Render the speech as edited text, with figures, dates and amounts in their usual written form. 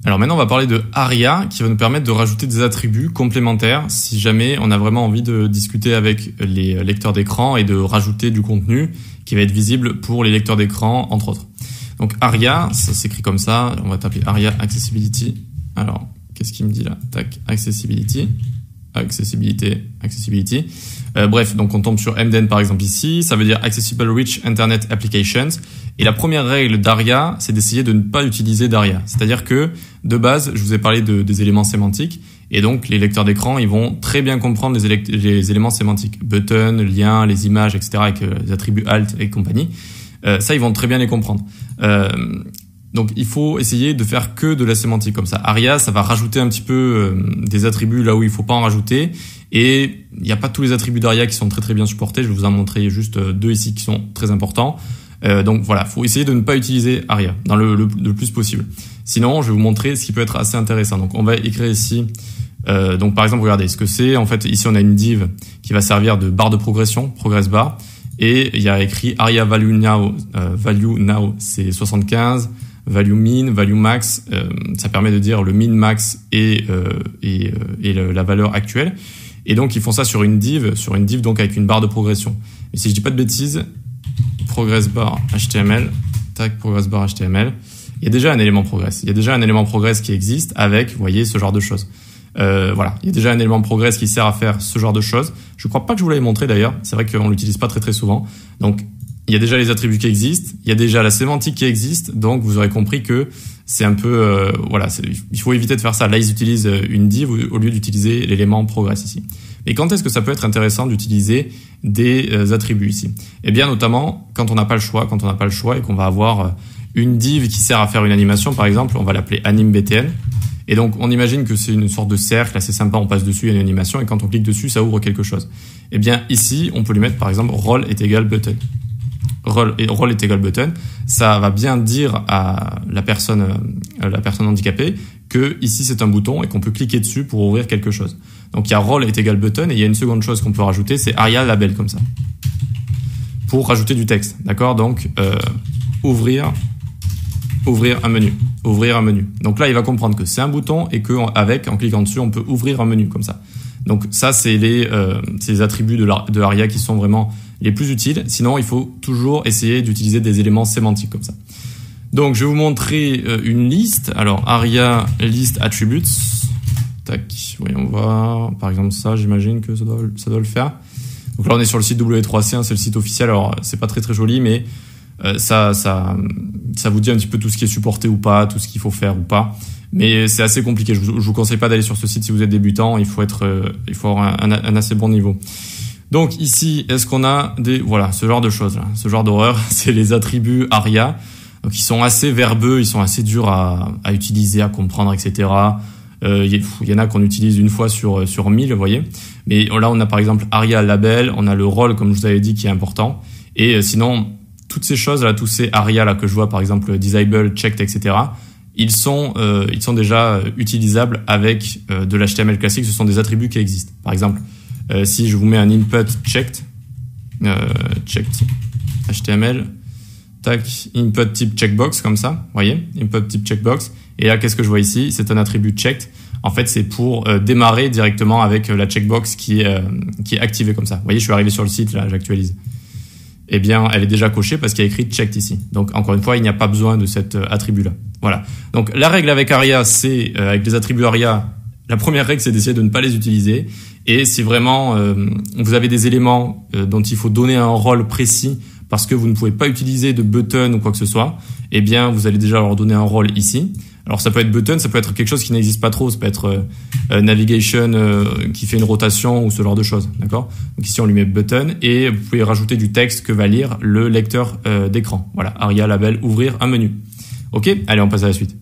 Alors maintenant, on va parler de ARIA qui va nous permettre de rajouter des attributs complémentaires si jamais on a vraiment envie de discuter avec les lecteurs d'écran et de rajouter du contenu qui va être visible pour les lecteurs d'écran, entre autres. Donc ARIA, ça s'écrit comme ça. On va taper ARIA Accessibility. Alors, qu'est-ce qu'il me dit là? Tac, Accessibility. Bref, donc on tombe sur MDN par exemple ici, ça veut dire Accessible Rich Internet Applications. Et la première règle d'ARIA, c'est d'essayer de ne pas utiliser d'ARIA. C'est-à-dire que, de base, je vous ai parlé des éléments sémantiques, et donc les lecteurs d'écran, ils vont très bien comprendre les éléments sémantiques. Button, lien, les images, etc., avec les attributs alt et compagnie. Ça, ils vont très bien les comprendre. Donc il faut essayer de faire que de la sémantique comme ça. ARIA, ça va rajouter un petit peu des attributs là où il faut pas en rajouter. Et il n'y a pas tous les attributs d'ARIA qui sont très très bien supportés. Je vais vous en montrer juste 2 ici qui sont très importants. Donc voilà, faut essayer de ne pas utiliser ARIA dans le plus possible. Sinon, je vais vous montrer ce qui peut être assez intéressant. Donc on va écrire ici. Donc par exemple, regardez ce que c'est. En fait, ici on a une div qui va servir de barre de progression, progress bar. Et il y a écrit ARIA value now c'est 75. Value min, value max, ça permet de dire le min, max et la valeur actuelle. Et donc ils font ça sur une div donc avec une barre de progression. Et si je dis pas de bêtises, progress bar HTML, tac, progress bar HTML, il y a déjà un élément progress. Il y a déjà un élément progress qui existe avec, vous voyez, ce genre de choses. Voilà, il y a déjà un élément progress qui sert à faire ce genre de choses. Je crois pas que je vous l'avais montré d'ailleurs. C'est vrai qu'on l'utilise pas très très souvent. Donc il y a déjà les attributs qui existent, il y a déjà la sémantique qui existe, donc vous aurez compris que c'est un peu, il faut éviter de faire ça. Là, ils utilisent une div au lieu d'utiliser l'élément progress ici. Mais quand est-ce que ça peut être intéressant d'utiliser des attributs ici? Eh bien, notamment quand on n'a pas le choix, et qu'on va avoir une div qui sert à faire une animation, par exemple, on va l'appeler animBTN. Et donc, on imagine que c'est une sorte de cercle assez sympa, on passe dessus, il y a une animation, et quand on clique dessus, ça ouvre quelque chose. Eh bien, ici, on peut lui mettre, par exemple, role est égal button. Role est égal button, ça va bien dire à la personne handicapée que ici c'est un bouton et qu'on peut cliquer dessus pour ouvrir quelque chose. Donc il y a role est égal button et il y a une seconde chose qu'on peut rajouter, c'est ARIA label comme ça. Pour rajouter du texte, d'accord? Donc ouvrir un menu. Donc là il va comprendre que c'est un bouton et en cliquant dessus on peut ouvrir un menu comme ça. Donc ça c'est les attributs de ARIA qui sont vraiment les plus utiles. Sinon, il faut toujours essayer d'utiliser des éléments sémantiques comme ça. Donc, je vais vous montrer une liste. Alors, ARIA list attributes. Tac, voyons voir. Par exemple, ça, j'imagine que ça doit le faire. Donc là, on est sur le site W3C, hein, c'est le site officiel. Alors, c'est pas très très joli, mais ça vous dit un petit peu tout ce qui est supporté ou pas, tout ce qu'il faut faire ou pas. Mais c'est assez compliqué. Je vous conseille pas d'aller sur ce site si vous êtes débutant. Il faut avoir un assez bon niveau. Donc ici, est-ce qu'on a ce genre de choses là, ce genre d'horreur, c'est les attributs ARIA. Donc ils sont assez verbeux, ils sont assez durs à utiliser, à comprendre, etc. Il y en a qu'on utilise une fois sur 1000, vous voyez. Mais là, on a par exemple ARIA label, on a le rôle, comme je vous avais dit, qui est important. Et sinon, toutes ces choses là, tous ces ARIA là que je vois, par exemple disable, checked, etc. Ils sont déjà utilisables avec de l'HTML classique. Ce sont des attributs qui existent. Par exemple, si je vous mets un input checked HTML, tac, input type checkbox comme ça, vous voyez, input type checkbox. Et là, qu'est-ce que je vois ici? C'est un attribut checked. En fait, c'est pour démarrer directement avec la checkbox qui est activée comme ça. Vous voyez, je suis arrivé sur le site, là, j'actualise. Eh bien, elle est déjà cochée parce qu'il y a écrit checked ici. Donc, encore une fois, il n'y a pas besoin de cet attribut-là. Voilà. Donc, la règle avec ARIA, c'est, avec les attributs ARIA, la première règle, c'est d'essayer de ne pas les utiliser. Et si vraiment vous avez des éléments dont il faut donner un rôle précis parce que vous ne pouvez pas utiliser de button ou quoi que ce soit, eh bien, vous allez déjà leur donner un rôle ici. Alors, ça peut être button, ça peut être quelque chose qui n'existe pas trop. Ça peut être navigation qui fait une rotation ou ce genre de choses. D'accord? Donc ici, on lui met button et vous pouvez rajouter du texte que va lire le lecteur d'écran. Voilà. ARIA label, ouvrir un menu. OK? Allez, on passe à la suite.